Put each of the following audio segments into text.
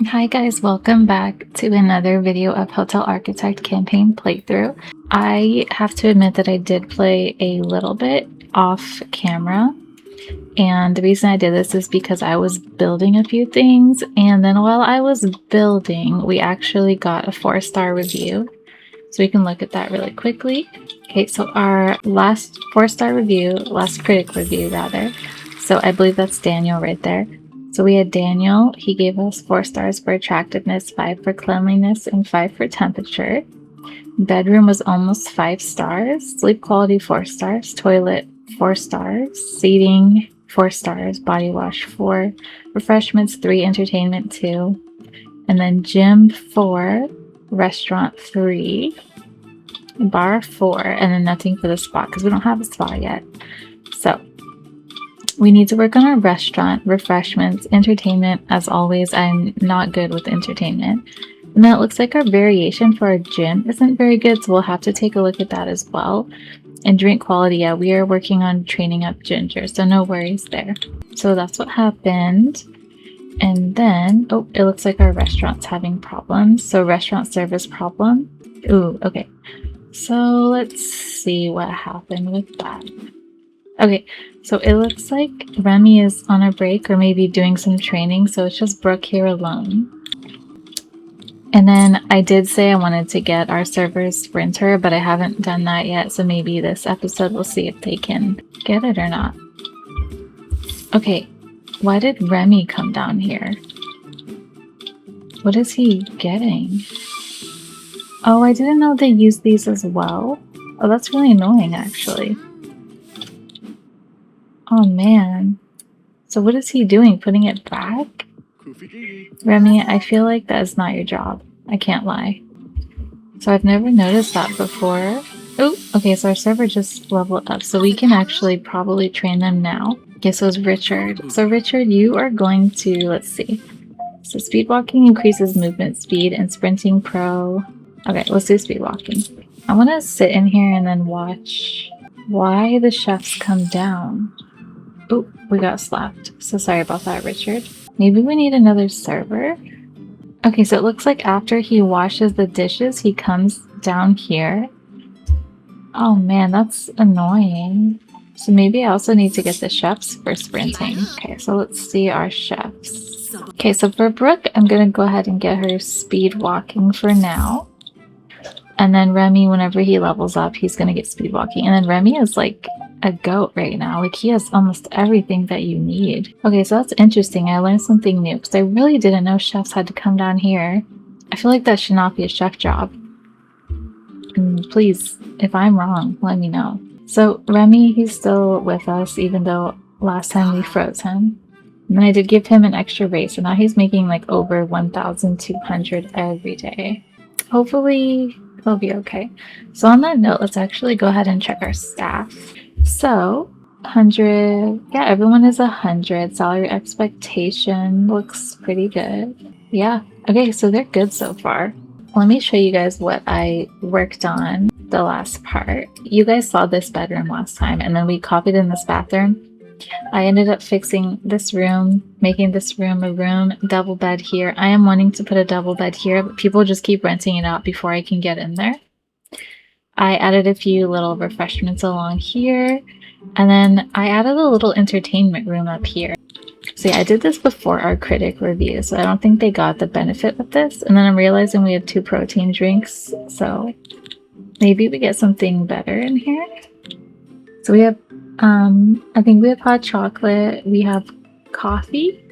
Hi guys, welcome back to another video of Hotel Architect campaign playthrough. I have to admit that I did play a little bit off camera, and the reason I did this is because I was building a few things, and then while I was building, we actually got a 4-star review. So we can look at that really quickly. Okay, so our last 4-star review, last critic review rather. So I believe that's Daniel right there. So we had Daniel, he gave us 4 stars for attractiveness, 5 for cleanliness, and 5 for temperature. Bedroom was almost 5 stars. Sleep quality 4 stars. Toilet 4 stars. Seating 4 stars. Body wash 4. Refreshments 3. Entertainment 2. And then gym 4. Restaurant 3. Bar 4. And then nothing for the spa because we don't have a spa yet. So we need to work on our restaurant, refreshments, entertainment. As always, I'm not good with entertainment. And then it looks like our variation for our gym isn't very good, so we'll have to take a look at that as well. And drink quality, yeah, we are working on training up Ginger, so no worries there. So that's what happened. And then, oh, it looks like our restaurant's having problems. So restaurant service problem. Ooh, okay. So let's see what happened with that. Okay, so it looks like Remy is on a break or maybe doing some training, so it's just Brooke here alone. And then I did say I wanted to get our servers sprinter, but I haven't done that yet, so maybe this episode we'll see if they can get it or not. Okay, why did Remy come down here? What is he getting? Oh, I didn't know they used these as well. Oh, that's really annoying, actually. Oh man. So what is he doing? Putting it back? Remy, I feel like that is not your job. I can't lie. So I've never noticed that before. Oh, okay, so our server just leveled up. So we can actually probably train them now. Okay, so it's Richard. So Richard, you are going to, let's see. So speed walking increases movement speed and sprinting pro. Okay, let's do speed walking. I want to sit in here and then watch why the chefs come down. Oh, we got slapped. So sorry about that, Richard. Maybe we need another server? Okay, so it looks like after he washes the dishes, he comes down here. Oh man, that's annoying. So maybe I also need to get the chefs for sprinting. Okay, so let's see our chefs. Okay, so for Brooke, I'm gonna go ahead and get her speed walking for now. And then Remy, whenever he levels up, he's gonna get speed walking. And then Remy is like a goat right now. Like, he has almost everything that you need. Okay, so that's interesting. I learned something new because I really didn't know chefs had to come down here. I feel like that should not be a chef job. And please, if I'm wrong, let me know. So Remy, he's still with us even though last time we froze him. And then I did give him an extra raise, so now he's making like over 1,200 every day. Hopefully he'll be okay. So on that note, let's actually go ahead and check our staff. So 100, yeah, everyone is 100. Salary expectation looks pretty good. Yeah, okay, so they're good so far. Let me show you guys what I worked on the last part. You guys saw this bedroom last time, and then we copied in this bathroom. I ended up fixing this room, making this room a room, double bed here. I am wanting to put a double bed here, but people just keep renting it out before I can get in there. I added a few little refreshments along here, and then I added a little entertainment room up here. So yeah, I did this before our critic review, so I don't think they got the benefit with this. And then I'm realizing we have 2 protein drinks, so maybe we get something better in here. So we have, I think we have hot chocolate, we have coffee,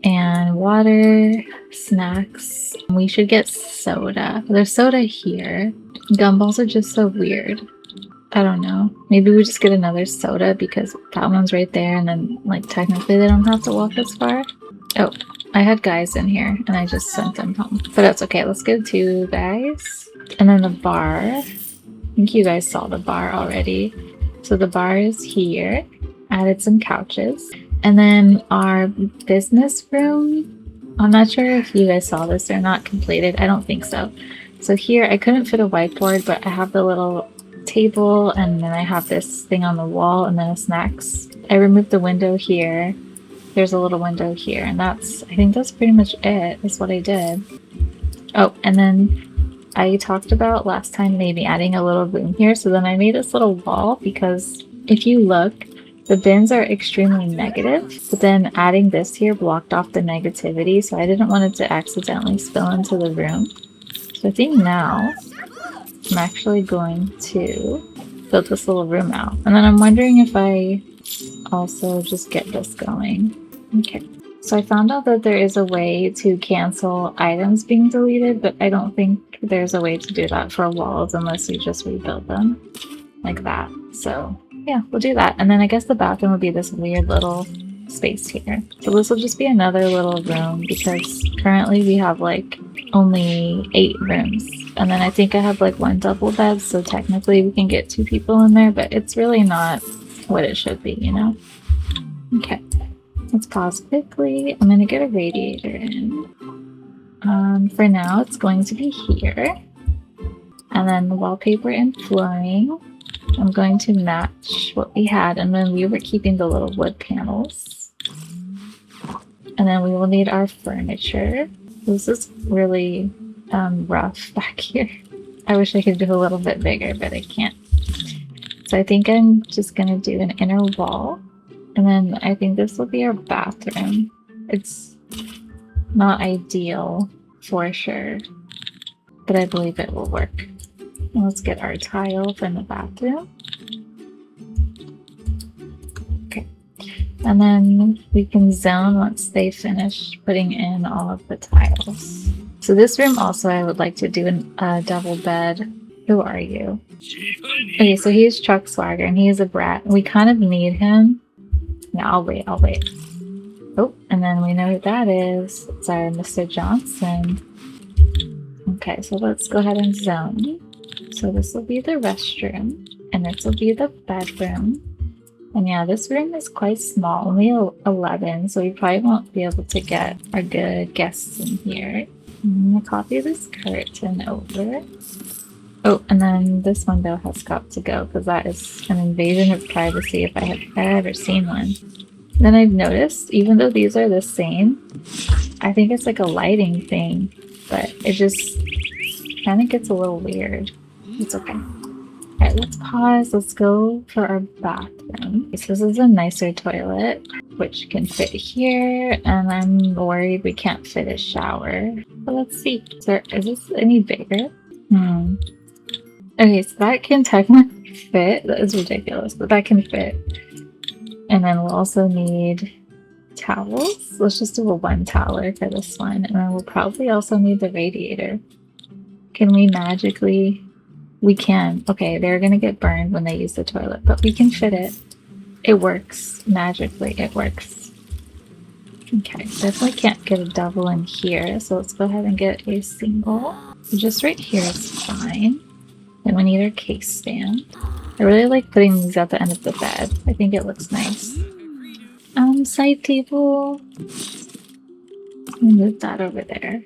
and water, snacks. We should get soda. There's soda here. Gumballs are just so weird. I don't know. Maybe we just get another soda because that one's right there and then like technically they don't have to walk as far. Oh, I had guys in here and I just sent them home. But that's okay. Let's get 2 guys. And then the bar. I think you guys saw the bar already. So the bar is here. Added some couches. And then our business room. I'm not sure if you guys saw this or not completed. I don't think so. So here I couldn't fit a whiteboard, but I have the little table and then I have this thing on the wall and then a snacks. I removed the window here there's a little window here, and I think that's pretty much it, is what I did. Oh, and then I talked about last time maybe adding a little room here, so then I made this little wall because if you look, the bins are extremely negative, but then adding this here blocked off the negativity, so I didn't want it to accidentally spill into the room. So I think now I'm actually going to build this little room out. And then I'm wondering if I also just get this going. Okay. So I found out that there is a way to cancel items being deleted, but I don't think there's a way to do that for walls unless you just rebuild them like that. So yeah, we'll do that. And then I guess the bathroom will be this weird little space here. So this will just be another little room because currently we have like only 8 rooms. And then I think I have like 1 double bed, so technically we can get 2 people in there, but it's really not what it should be, you know? Okay, let's pause quickly. I'm gonna get a radiator in. For now, it's going to be here. And then the wallpaper and flooring, I'm going to match what we had, and then we were keeping the little wood panels. And then we will need our furniture. This is really rough back here. I wish I could do a little bit bigger, but I can't. So I think I'm just gonna do an inner wall, and then I think this will be our bathroom. It's not ideal for sure, but I believe it will work. Let's get our tile from the bathroom. Okay, and then we can zone once they finish putting in all of the tiles. So this room also I would like to do a double bed. Who are you? Okay, so he's Chuck Swagger and he is a brat. We kind of need him. No, I'll wait. Oh, and then we know who that is. It's our Mr. Johnson. Okay, so let's go ahead and zone. So this will be the restroom, and this will be the bedroom. And yeah, this room is quite small, only 11, so we probably won't be able to get our good guests in here. I'm gonna copy this curtain over. Oh, and then this window has got to go because that is an invasion of privacy if I have ever seen one. Then I've noticed, even though these are the same, I think it's like a lighting thing, but it just kind of gets a little weird. It's okay. Alright, let's pause. Let's go for our bathroom. So this is a nicer toilet, which can fit here, and I'm worried we can't fit a shower. But let's see. Is this any bigger? Okay, so that can technically fit. That is ridiculous, but that can fit. And then we'll also need towels. Let's just do a 1 toweler for this one. And then we'll probably also need the radiator. Can we magically... We can. Okay, they're gonna get burned when they use the toilet, but we can fit it. It works. Magically, it works. Okay, definitely can't get a double in here, so let's go ahead and get a single. Just right here is fine. Then we need our case stand. I really like putting these at the end of the bed. I think it looks nice. Side table. Move that over there.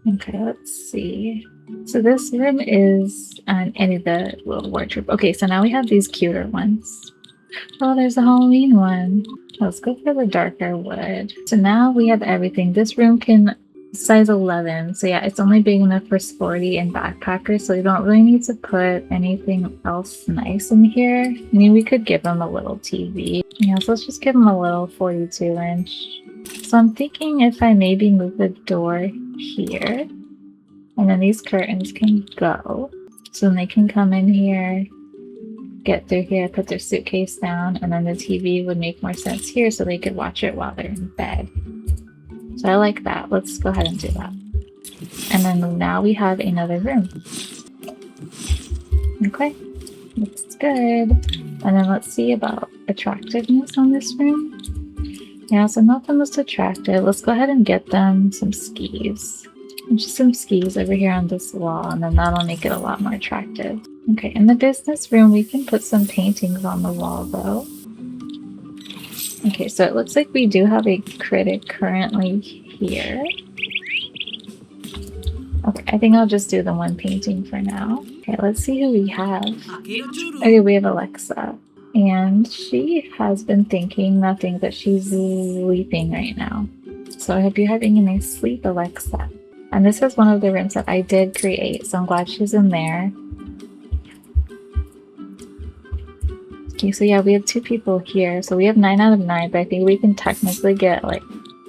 Okay, let's see. So this room is any of the little wardrobe. Okay, so now we have these cuter ones. Oh, there's a Halloween one. Let's go for the darker wood. So now we have everything. This room can size 11. So yeah, it's only big enough for sporty and backpackers. So you don't really need to put anything else nice in here. I mean, we could give them a little TV. Yeah, so let's just give them a little 42-inch. So I'm thinking if I maybe move the door here, and then these curtains can go. So then they can come in here, get through here, put their suitcase down, and then the TV would make more sense here so they could watch it while they're in bed. So I like that. Let's go ahead and do that. And then now we have another room. Okay, looks good. And then let's see about attractiveness on this room. Yeah, so not the most attractive. Let's go ahead and get them some skis. Just some skis over here on this wall, and then that'll make it a lot more attractive. Okay, in the business room, we can put some paintings on the wall, though. Okay, so it looks like we do have a critic currently here. Okay, I think I'll just do the 1 painting for now. Okay, let's see who we have. Okay, we have Alexa. And she has been thinking nothing, but she's sleeping right now. So I hope you're having a nice sleep, Alexa. And this is one of the rooms that I did create, so I'm glad she's in there. Okay, so yeah, we have 2 people here. So we have 9 out of 9, but I think we can technically get like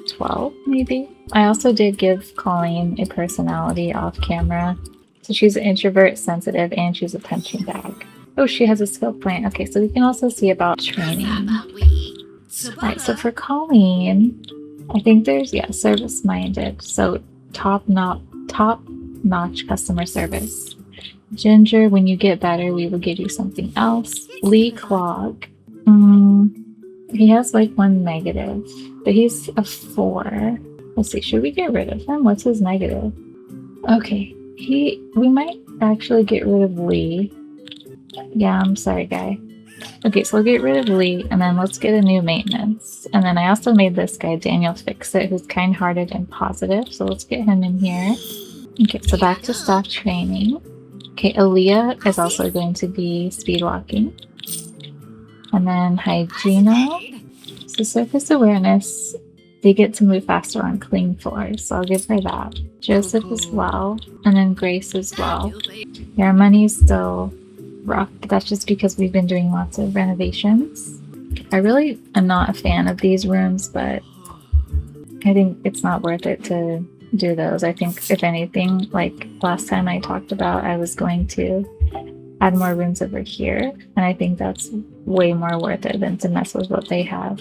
12, maybe? I also did give Colleen a personality off camera. So she's an introvert, sensitive, and she's a punching bag. Oh, she has a skill point. Okay, so we can also see about training. Alright, so for Colleen, I think there's, yeah, service-minded. So top-notch customer service. Ginger, when you get better, we will give you something else. Lee Clog. He has like 1 negative, but he's a 4. Let's see, should we get rid of him? What's his negative? Okay, we might actually get rid of Lee. Yeah, I'm sorry, guy. Okay, so we'll get rid of Lee, and then let's get a new maintenance. And then I also made this guy, Daniel Fixit, who's kind-hearted and positive, so let's get him in here. Okay, so back to staff training. Okay, Aaliyah is also going to be speed walking. And then Hygiena. So surface awareness, they get to move faster on clean floors, so I'll give her that. Joseph as well, and then Grace as well. Your money's still rough, but that's just because we've been doing lots of renovations. I really am not a fan of these rooms, but I think it's not worth it to do those. I think if anything, like last time I talked about, I was going to add more rooms over here, and I think that's way more worth it than to mess with what they have.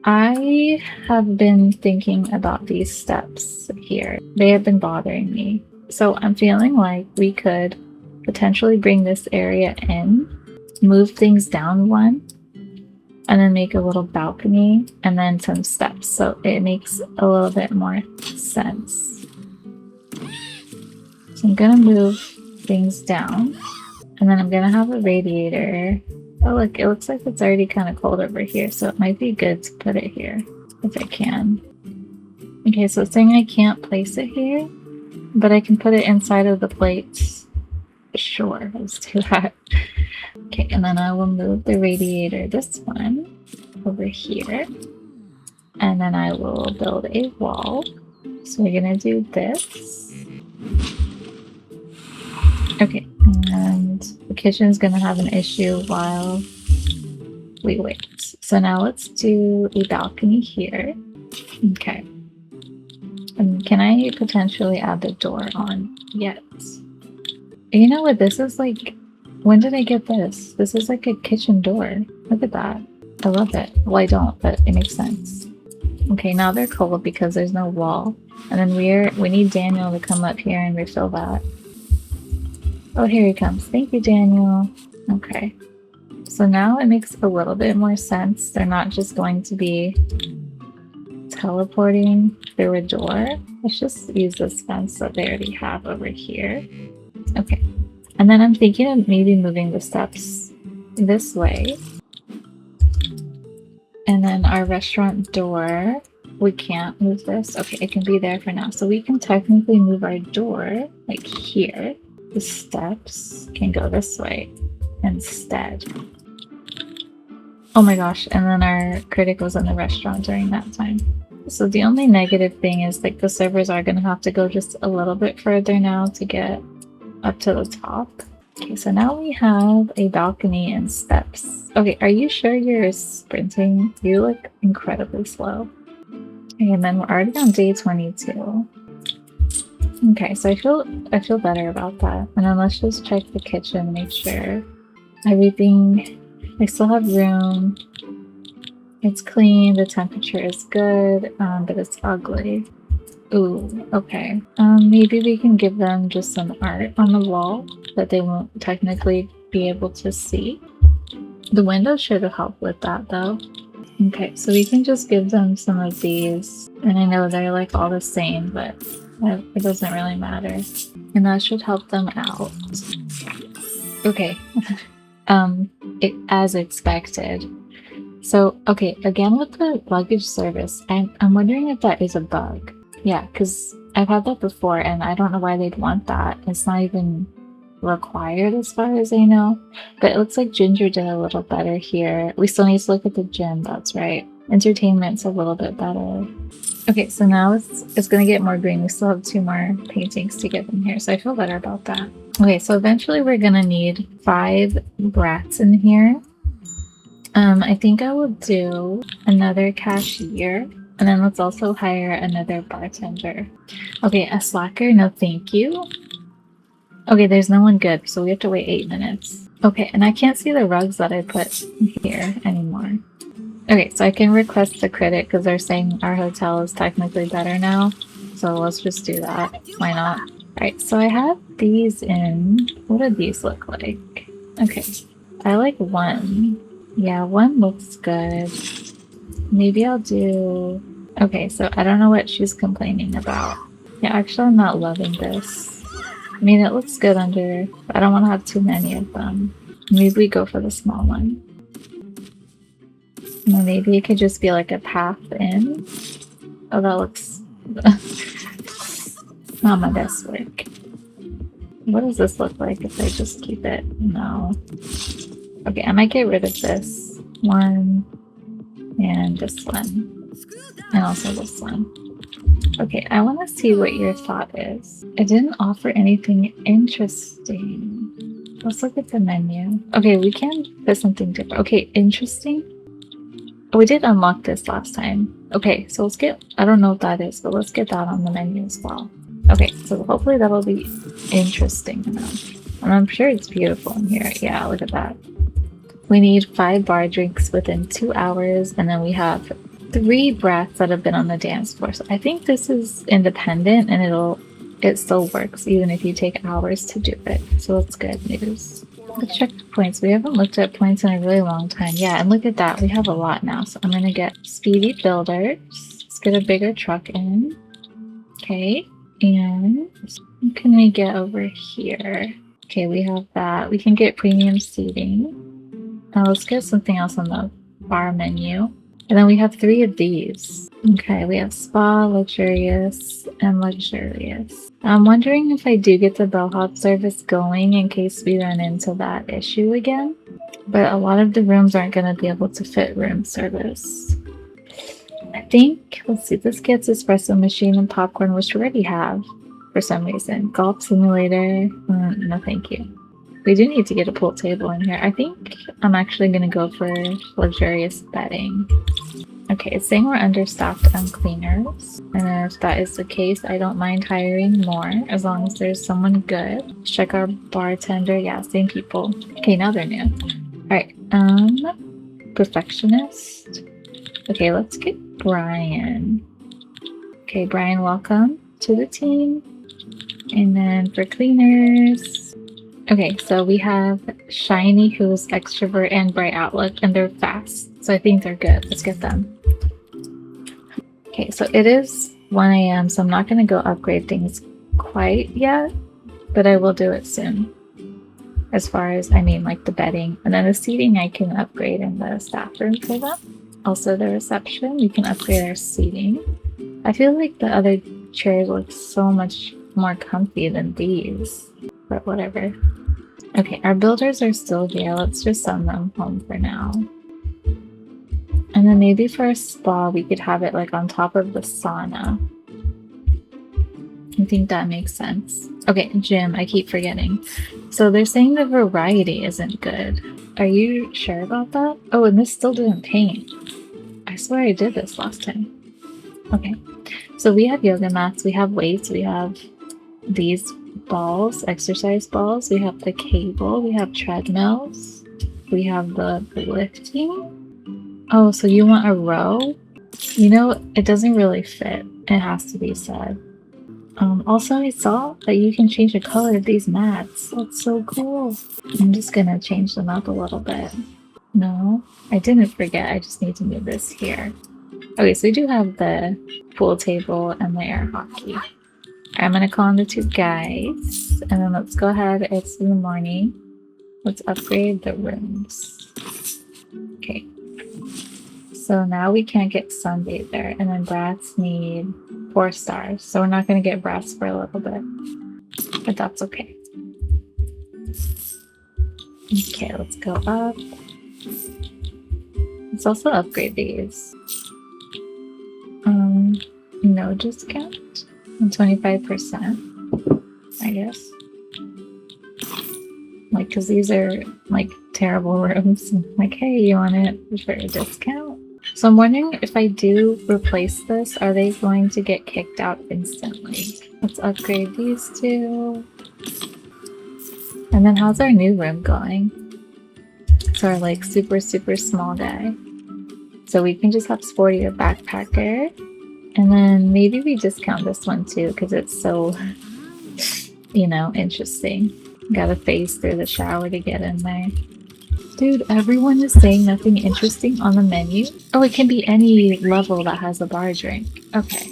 I have been thinking about these steps here. They have been bothering me. So I'm feeling like we could potentially bring this area in, move things down 1, and then make a little balcony and then some steps, so it makes a little bit more sense. So I'm gonna move things down, and then I'm gonna have a radiator. Oh look, it looks like it's already kind of cold over here, so it might be good to put it here if I can. Okay, so it's saying I can't place it here, but I can put it inside of the plates. Sure, let's do that. Okay, and then I will move the radiator, this one, over here. And then I will build a wall. So we're gonna do this. Okay, and the kitchen's gonna have an issue while we wait. So now let's do a balcony here. Okay. And can I potentially add the door on yet? You know what, this is like, when did I get this? This is like a kitchen door. Look at that. I love it. Well, I don't, but it makes sense. Okay, now they're cold because there's no wall. And then we need Daniel to come up here and refill that. Oh, here he comes. Thank you, Daniel. Okay. So now it makes a little bit more sense. They're not just going to be teleporting through a door. Let's just use this fence that they already have over here. Okay. And then I'm thinking of maybe moving the steps this way. And then our restaurant door, we can't move this. Okay, it can be there for now. So we can technically move our door like here. The steps can go this way instead. Oh my gosh, and then our critic was in the restaurant during that time. So the only negative thing is like the servers are gonna have to go just a little bit further now to get up to the top. Okay, so now we have a balcony and steps. Okay, are you sure you're sprinting? You look incredibly slow. Okay, and then we're already on day 22. Okay, so I feel better about that. And then let's just check the kitchen, make sure everything, I still have room. It's clean, the temperature is good, but it's ugly. Ooh, okay. Maybe we can give them just some art on the wall that they won't technically be able to see. The window should have helped with that though. Okay, so we can just give them some of these. And I know they're like all the same, but it doesn't really matter. And that should help them out. Okay. As expected. So, okay, again with the luggage service, I'm wondering if that is a bug. Yeah, because I've had that before and I don't know why they'd want that. It's not even required as far as I know. But it looks like Ginger did a little better here. We still need to look at the gym, that's right. Entertainment's a little bit better. Okay, so now it's gonna get more green. We still have 2 more paintings to get in here, so I feel better about that. Okay, so eventually we're gonna need 5 brats in here. I think I will do another cashier, and then let's also hire another bartender. Okay, a slacker, no thank you. Okay, there's no one good, so we have to wait 8 minutes. Okay, and I can't see the rugs that I put here anymore. Okay, so I can request the critic because they're saying our hotel is technically better now. So let's just do that. Why not? Alright, so I have these in. What do these look like? Okay, I like 1. Yeah, 1 looks good. Maybe I'll do... Okay, so I don't know what she's complaining about. Yeah, actually I'm not loving this. I mean, it looks good under... But I don't want to have too many of them. Maybe we go for the small one. And maybe it could just be like a path in. Oh, that looks... not my best work. What does this look like if I just keep it? No. Okay, I might get rid of this 1 and this 1. And also this 1. Okay, I want to see what your thought is. It didn't offer anything interesting. Let's look at the menu. Okay, we can put something different. Okay, interesting. Oh, we did unlock this last time. Okay, so let's get... I don't know what that is, but let's get that on the menu as well. Okay, so hopefully that'll be interesting enough. And I'm sure it's beautiful in here. Yeah, look at that. We need 5 bar drinks within 2 hours, and then we have 3 brats that have been on the dance floor. So I think this is independent, and it still works even if you take hours to do it. So that's good news. Let's check the points. We haven't looked at points in a really long time. Yeah, and look at that. We have a lot now. So I'm gonna get speedy builders. Let's get a bigger truck in. Okay, and what can we get over here? Okay, we have that. We can get premium seating. Now let's get something else on the bar menu. And then we have 3 of these. Okay, we have spa, luxurious, and luxurious. I'm wondering if I do get the bellhop service going in case we run into that issue again. But a lot of the rooms aren't going to be able to fit room service. I think, let's see, this gets espresso machine and popcorn, which we already have for some reason. Golf simulator, no thank you. We do need to get a pool table in here. I think I'm actually going to go for luxurious bedding. Okay, it's saying we're understaffed on cleaners. And if that is the case, I don't mind hiring more as long as there's someone good. Let's check our bartender. Yeah, same people. Okay, now they're new. Alright, perfectionist. Okay, let's get Brian. Okay, Brian, welcome to the team. And then for cleaners... Okay, so we have Shiny, who's extrovert and bright outlook, and they're fast. So I think they're good. Let's get them. Okay, so it is 1 a.m., so I'm not going to go upgrade things quite yet, but I will do it soon. As far as, I mean, like the bedding. And then the seating I can upgrade in the staff room for them. Also the reception, we can upgrade our seating. I feel like the other chairs look so much more comfy than these, but whatever. Okay, our builders are still here. Let's just send them home for now. And then maybe for a spa, we could have it like on top of the sauna. I think that makes sense. Okay, gym, I keep forgetting. So they're saying the variety isn't good. Are you sure about that? Oh, and this still didn't paint. I swear I did this last time. Okay, so we have yoga mats, we have weights, we have these balls, exercise balls, we have the cable, we have treadmills, we have the lifting. Oh, so you want a row? You know, it doesn't really fit. It has to be said. Also, I saw that you can change the color of these mats. That's so cool. I'm just gonna change them up a little bit. No, I didn't forget. I just need to move this here. Okay, so we do have the pool table and the air hockey. I'm gonna call in the 2 guys, and then let's go ahead. It's in the morning. Let's upgrade the rooms. Okay. So now we can't get sunbathe there, and then brats need 4 stars. So we're not gonna get brats for a little bit, but that's okay. Okay, let's go up. Let's also upgrade these. No discount? 25%, I guess. Like, because these are, like, terrible rooms. Like, hey, you want it for a discount? So I'm wondering if I do replace this, are they going to get kicked out instantly? Let's upgrade these two. And then how's our new room going? It's our, like, super, super small guy. So we can just have Sporty or Backpacker. And then maybe we discount this one too, because it's so, you know, interesting. Gotta phase through the shower to get in there. Dude, everyone is saying nothing interesting on the menu. Oh, it can be any level that has a bar drink. Okay.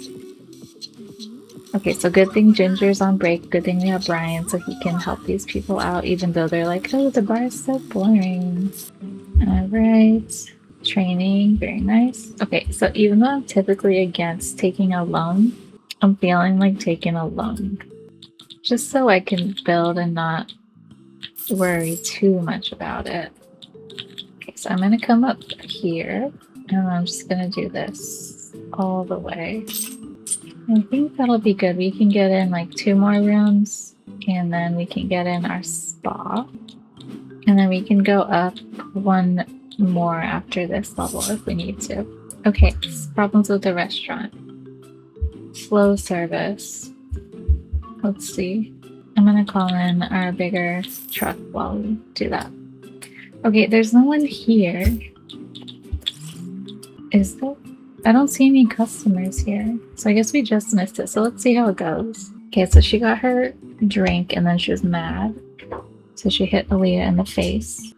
Okay, so good thing Ginger's on break. Good thing we have Brian so he can help these people out, even though they're like, oh, the bar is so boring. Alright. Training, very nice. Okay, so even though I'm typically against taking a loan, I'm feeling like taking a loan. Just so I can build and not worry too much about it. Okay, so I'm gonna come up here and I'm just gonna do this all the way. I think that'll be good. We can get in like 2 more rooms and then we can get in our spa. And then we can go up 1 more after this level if we need to. Okay, problems with the restaurant. Slow service. Let's see. I'm gonna call in our bigger truck while we do that. Okay, there's no one here. Is there? I don't see any customers here. So I guess we just missed it. So let's see how it goes. Okay, so she got her drink and then she was mad. So she hit Aaliyah in the face.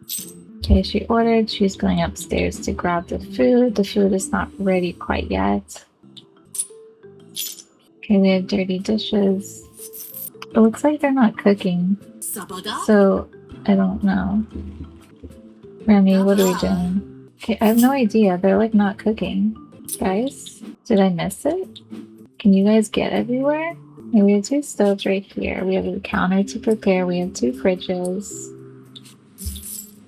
Okay, she ordered. She's going upstairs to grab the food. The food is not ready quite yet. Okay, we have dirty dishes. It looks like they're not cooking. So, I don't know. Remy, what are we doing? Okay, I have no idea. They're like not cooking. Guys, did I miss it? Can you guys get everywhere? Okay, we have 2 stoves right here. We have a counter to prepare. We have 2 fridges.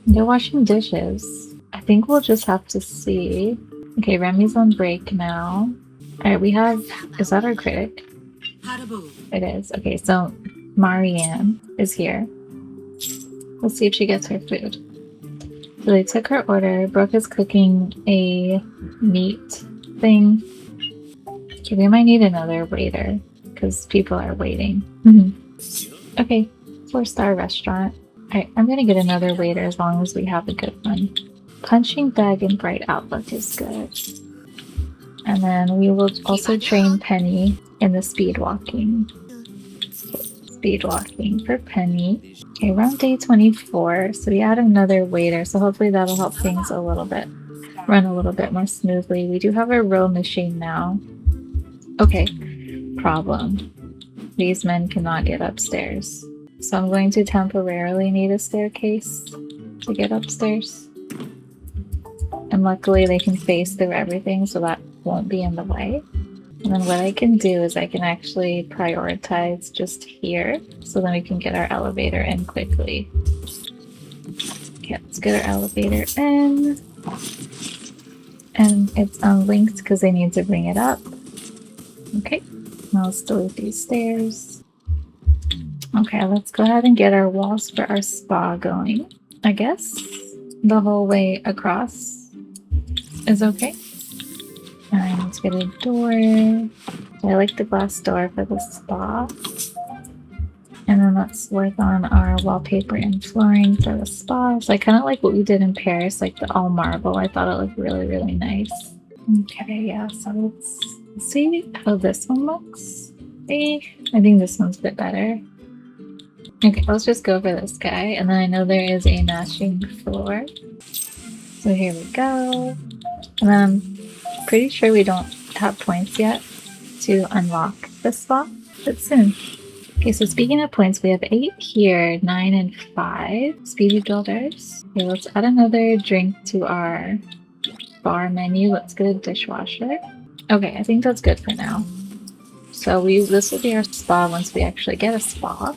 They're washing dishes. I think we'll just have to see. Okay, Remy's on break now. Alright, we have... Is that our critic? It is. Okay, so Marianne is here. Let's see if she gets her food. So they took her order. Brooke is cooking a meat thing. Okay, we might need another waiter because people are waiting. Okay, 4-star restaurant. Alright, I'm gonna get another waiter as long as we have a good one. Punching bag and bright outlook is good. And then we will also train Penny in the speed walking. Speed walking for Penny. Okay, we're on day 24, so we add another waiter, so hopefully that'll help things a little bit. Run a little bit more smoothly. We do have a row machine now. Okay, problem. These men cannot get upstairs. So I'm going to temporarily need a staircase to get upstairs. And luckily they can face through everything, so that won't be in the way. And then what I can do is I can actually prioritize just here, so then we can get our elevator in quickly. Okay, let's get our elevator in. And it's unlinked because they need to bring it up. Okay, now let's delete these stairs. Okay, let's go ahead and get our walls for our spa going. I guess the whole way across is okay. Alright, let's get a door. I like the glass door for the spa. And then let's work on our wallpaper and flooring for the spa. So I kind of like what we did in Paris, like the all marble. I thought it looked really, really nice. Okay, yeah, so let's see how this one looks. I think this one's a bit better. Okay, let's just go for this guy. And then I know there is a matching floor. So here we go. And then I'm pretty sure we don't have points yet to unlock this spot, but soon. Okay, so speaking of points, we have 8 here, 9 and 5. Speedy builders. Okay, let's add another drink to our bar menu. Let's get a dishwasher. Okay, I think that's good for now. So this will be our spa once we actually get a spa.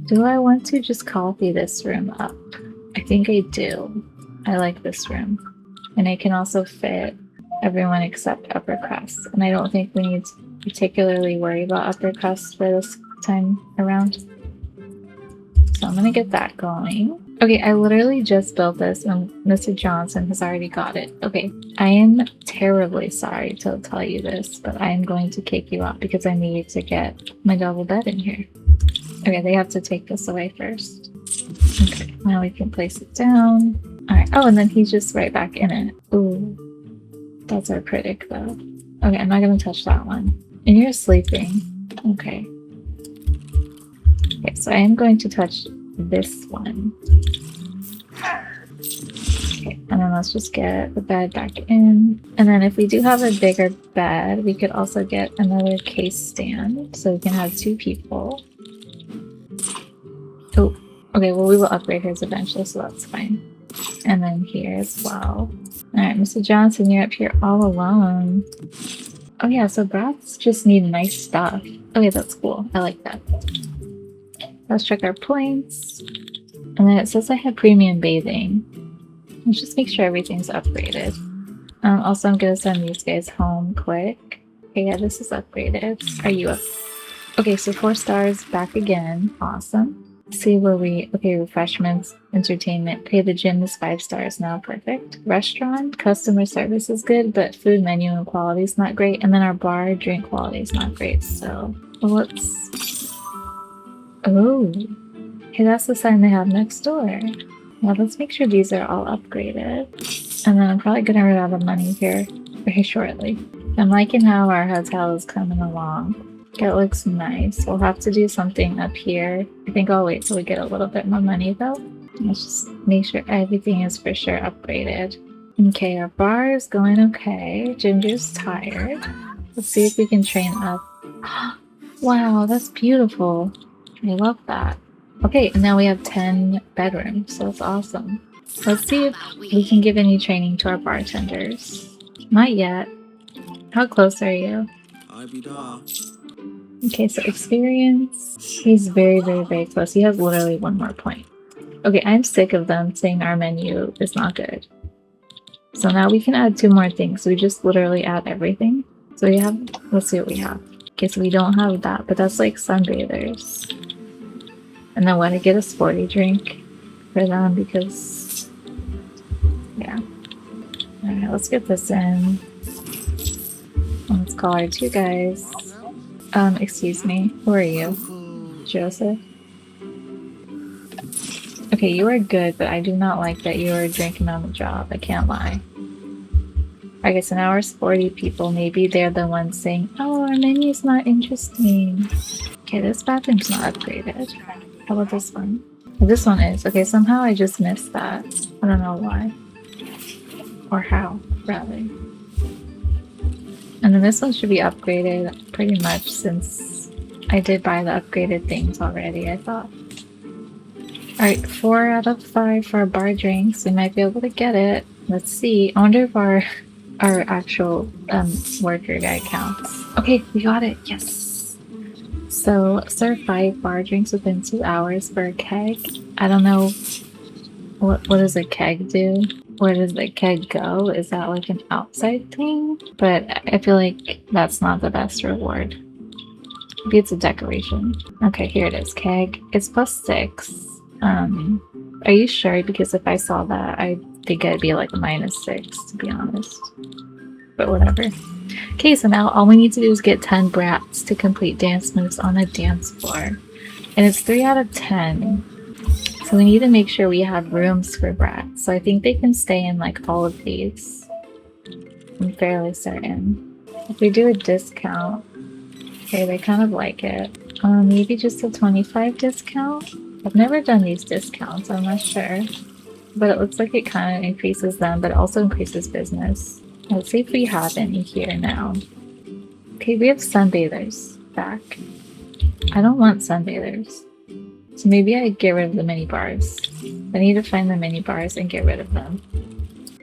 Do I want to just copy this room up? I think I do. I like this room. And it can also fit everyone except upper crust. And I don't think we need to particularly worry about upper crust for this time around. So I'm gonna get that going. Okay, I literally just built this and Mr. Johnson has already got it. Okay, I am terribly sorry to tell you this, but I am going to kick you out because I need to get my double bed in here. Okay, they have to take this away first. Okay, now we can place it down. Alright, oh, and then he's just right back in it. Ooh, that's our critic though. Okay, I'm not gonna touch that one. And you're sleeping. Okay. Okay, so I am going to touch this one. Okay, and then let's just get the bed back in. And then if we do have a bigger bed, we could also get another case stand so we can have 2 people. Oh, okay, well we will upgrade hers eventually, so that's fine. And then here as well. Alright, Mr. Johnson, you're up here all alone. Oh yeah, so brats just need nice stuff. Okay, that's cool. I like that. Let's check our points. And then it says I have premium bathing. Let's just make sure everything's upgraded. Also, I'm gonna send these guys home quick. Okay, yeah, this is upgraded. Are you up? Okay, so 4 stars back again. Awesome. See where we... Okay, refreshments, entertainment. Okay, the gym is 5 stars now. Perfect. Restaurant, customer service is good, but food menu and quality is not great. And then our bar, drink quality is not great. So, let's... Oh, okay, that's the sign they have next door. Now let's make sure these are all upgraded. And then I'm probably gonna run out of money here very shortly. I'm liking how our hotel is coming along. It looks nice. We'll have to do something up here. I think I'll wait till we get a little bit more money though. Let's just make sure everything is for sure upgraded. Okay, our bar is going okay. Ginger's tired. Let's see if we can train up. Wow, that's beautiful. I love that. Okay, and now we have 10 bedrooms, so that's awesome. Let's see if we can give any training to our bartenders. Not yet. How close are you? Okay, so experience. He's very, very, very close. He has literally 1 more point. Okay, I'm sick of them saying our menu is not good. So now we can add 2 more things. We just literally add everything. So we have, let's see what we have. Okay, so we don't have that, but that's like sunbathers. And then want to get a sporty drink for them because, yeah. Alright, let's get this in. Let's call our 2 guys. Excuse me, who are you? Joseph? Okay, you are good, but I do not like that you are drinking on the job. I can't lie. Okay, so now our sporty people, maybe they're the ones saying, oh, our menu's not interesting. Okay, this bathroom's not upgraded. How about this one? This one is. Okay, somehow I just missed that. I don't know why. Or how, rather. And then this one should be upgraded pretty much since I did buy the upgraded things already, I thought. Alright, 4 out of 5 for our bar drinks. We might be able to get it. Let's see. I wonder if our actual worker guy counts. Okay, we got it. Yes! So, serve 5 bar drinks within 2 hours for a keg. I don't know, what does a keg do? Where does the keg go? Is that like an outside thing? But I feel like that's not the best reward. Maybe it's a decoration. Okay, here it is, keg. It's +6. Are you sure? Because if I saw that, I think I'd be like a -6, to be honest. But whatever. Okay, so now all we need to do is get 10 brats to complete dance moves on a dance floor. And it's 3 out of 10. So we need to make sure we have rooms for brats. So I think they can stay in like all of these. I'm fairly certain. If we do a discount, okay, they kind of like it. Maybe just a 25 discount? I've never done these discounts, I'm not sure. But it looks like it kind of increases them, but it also increases business. Let's see if we have any here now. Okay, we have sunbathers back. I don't want sunbathers. So maybe I get rid of the mini bars. I need to find the mini bars and get rid of them.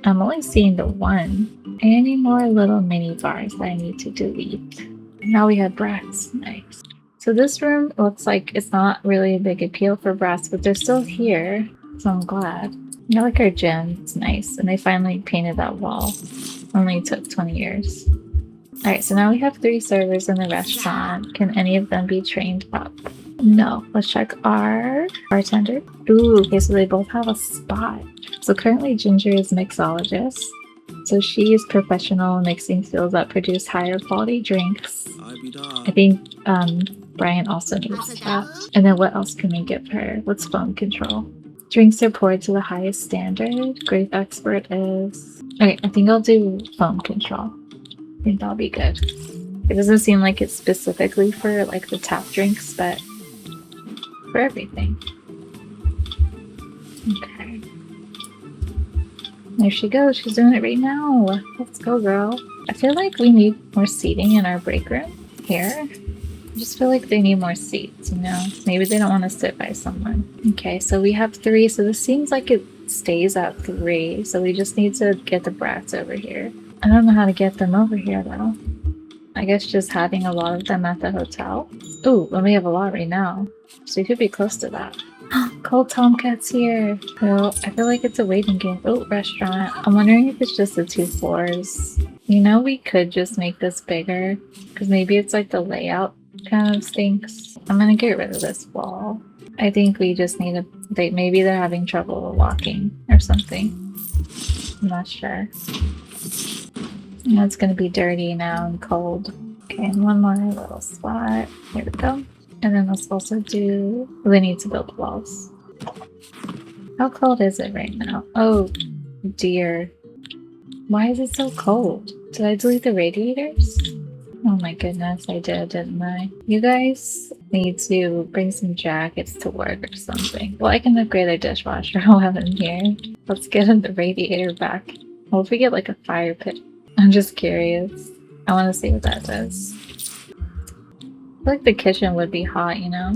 I'm only seeing the 1. Any more little mini bars that I need to delete? Now we have brats. Nice. So this room looks like it's not really a big appeal for brats, but they're still here, so I'm glad. I like our gym, it's nice, and they finally painted that wall. Only took 20 years. Alright, so now we have 3 servers in the restaurant. Can any of them be trained up? No. Let's check our bartender. Ooh, okay, so they both have a spot. So currently Ginger is mixologist. So she is professional in mixing skills that produce higher quality drinks. I think Brian also needs that. And then what else can we give her? What's phone control? Drinks are poured to the highest standard. Grape expert is... Okay, I think I'll do phone control. I think that'll be good. It doesn't seem like it's specifically for like the tap drinks, but for everything. Okay. There she goes. She's doing it right now. Let's go, girl. I feel like we need more seating in our break room here. I just feel like they need more seats, you know? Maybe they don't want to sit by someone. Okay, so we have 3. So this seems like it stays at 3. So we just need to get the brats over here. I don't know how to get them over here, though. I guess just having a lot of them at the hotel. Ooh, well, we have a lot right now. So we could be close to that. Cold Tomcat's here. Well, I feel like it's a waiting game. Oh, restaurant. I'm wondering if it's just the 2 floors. You know, we could just make this bigger. Because maybe it's like the layout kind of stinks. I'm gonna get rid of this wall. I think we just need a... maybe they're having trouble walking or something. I'm not sure. You know, it's gonna be dirty now and cold. Okay, and one more little spot. Here we go. And then let's also do... we need to build walls. How cold is it right now? Oh, dear. Why is it so cold? Did I delete the radiators? Oh my goodness, I did, didn't I? You guys need to bring some jackets to work or something. Well, I can upgrade our dishwasher while I'm here. Let's get the radiator back. What if we get like a fire pit? I'm just curious. I want to see what that does. I feel like the kitchen would be hot, you know?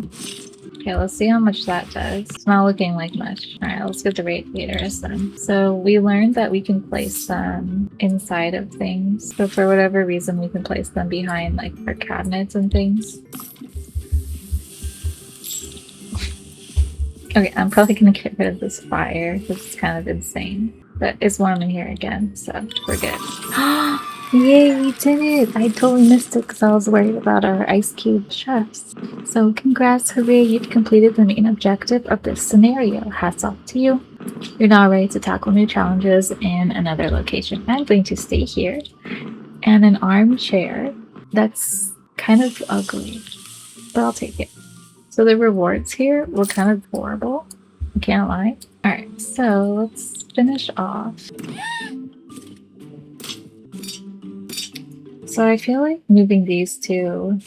Okay, let's see how much that does. It's not looking like much. Alright, let's get the radiators then. So we learned that we can place them inside of things. So for whatever reason, we can place them behind like our cabinets and things. Okay, I'm probably gonna get rid of this fire. This is kind of insane. But it's warm in here again, so we're good. Yay, we did it! I totally missed it because I was worried about our ice cube chefs. So congrats, hooray, you've completed the main objective of this scenario. Hats off to you. You're now ready to tackle new challenges in another location. I'm going to stay here. And an armchair that's kind of ugly, but I'll take it. So the rewards here were kind of horrible. I can't lie. Alright, so let's finish off. So I feel like moving these 2,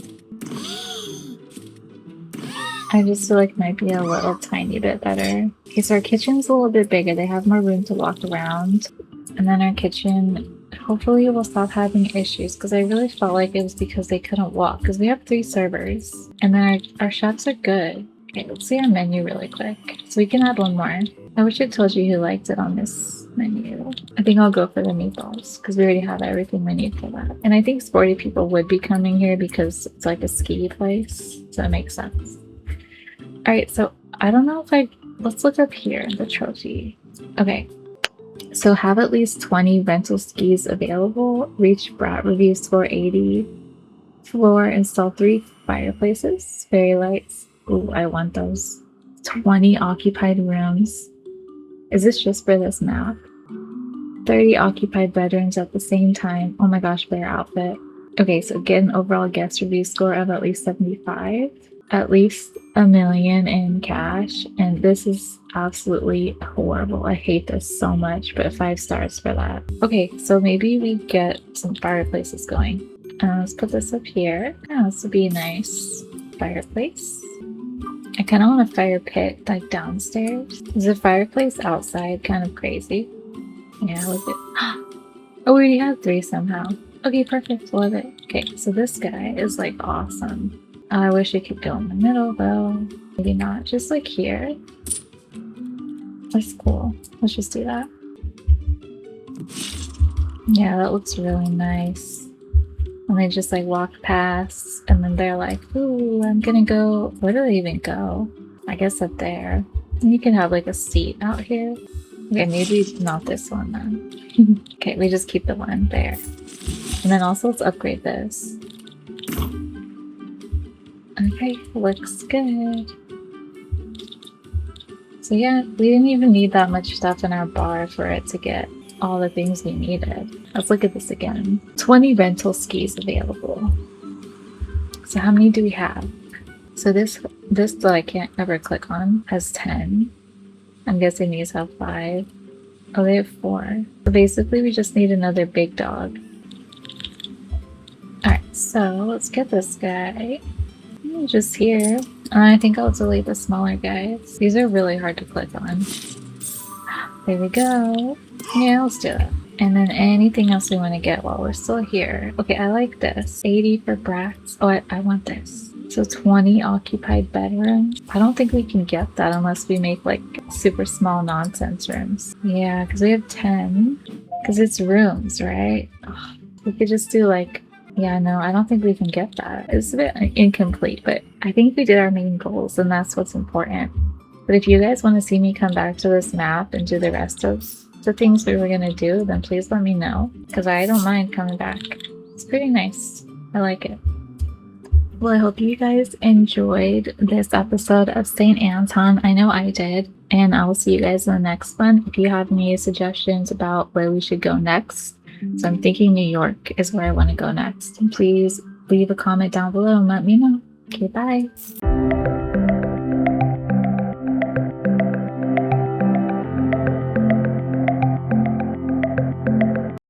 I just feel like might be a little tiny bit better. Okay, so our kitchen's a little bit bigger. They have more room to walk around. And then our kitchen, hopefully we'll stop having issues because I really felt like it was because they couldn't walk because we have 3 servers. And then our chefs are good. Okay, let's see our menu really quick. So we can add 1 more. I wish I told you who liked it on this menu. I think I'll go for the meatballs because we already have everything we need for that. And I think sporty people would be coming here because it's like a ski place. So it makes sense. Alright, so I don't know if let's look up here in the trophy. Okay. So have at least 20 rental skis available. Reach brat review score 80. Floor, install 3 fireplaces. Fairy lights. Ooh, I want those. 20 occupied rooms. Is this just for this map? 30 occupied bedrooms at the same time. Oh my gosh, their outfit. Okay, so get an overall guest review score of at least 75. At least $1 million in cash. And this is absolutely horrible. I hate this so much, but 5 stars for that. Okay, so maybe we get some fireplaces going. Let's put this up here. Oh, this would be a nice fireplace. I kind of want a fire pit like downstairs. Is the fireplace outside kind of crazy? Yeah, look at... Oh, we already had 3 somehow. Okay, perfect. Love it. Okay, so this guy is like awesome. I wish it could go in the middle though. Maybe not. Just like here. That's cool. Let's just do that. Yeah, that looks really nice. And they just like walk past, and then they're like, ooh, I'm gonna go. Where do they even go? I guess up there. And you can have like a seat out here. Okay, maybe not this one then. Okay, we just keep the one there. And then also let's upgrade this. Okay, looks good. So yeah, we didn't even need that much stuff in our bar for it to get all the things we needed. Let's look at this again. 20 rental skis available. So how many do we have? So this that I can't ever click on has 10. I'm guessing these have 5. Oh, they have 4. So basically we just need another big dog. Alright, so let's get this guy. Just here. I think I'll delete the smaller guys. These are really hard to click on. There we go. Yeah, let's do it. And then anything else we want to get while we're still here. Okay, I like this. 80 for brats. Oh, I want this. So 20 occupied bedrooms. I don't think we can get that unless we make like super small nonsense rooms. Yeah, because we have 10. Because it's rooms, right? Ugh, we could just do like... Yeah, no, I don't think we can get that. It's a bit incomplete, but I think we did our main goals, and that's what's important. But if you guys want to see me come back to this map and do the rest of the things we were going to do, then please let me know, because I don't mind coming back. It's pretty nice. I like it. Well, I hope you guys enjoyed this episode of St. Anton. I know I did, and I will see you guys in the next one. If you have any suggestions about where we should go next, so I'm thinking New York is where I want to go next. And please leave a comment down below and let me know. Okay, bye.